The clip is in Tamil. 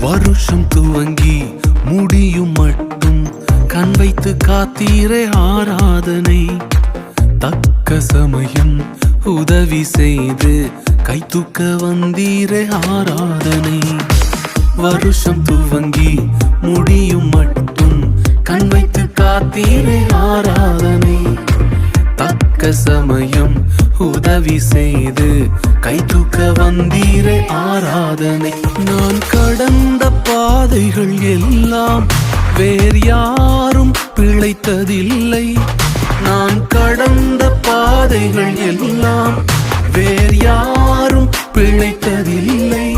வருஷம் துவங்கி முடியும் மட்டும் கண் வைத்து காத்தீரே ஆராதனை. தக்க சமயம் உதவி செய்து கை தூக்க வந்தீரே ஆராதனை. வருஷம் துவங்கி முடியும் மட்டும் கண் வைத்து காத்தீரே ஆராதனை. தக்க சமயம் உதவி செய்து கை தூக்க வந்தீரே ஆராதனை. நான் கடந்த பாதைகள் எல்லாம் வேறு யாரும் பிழைத்ததில்லை. நான் கடந்த பாதைகள் எல்லாம் வேறு யாரும் பிழைத்ததில்லை.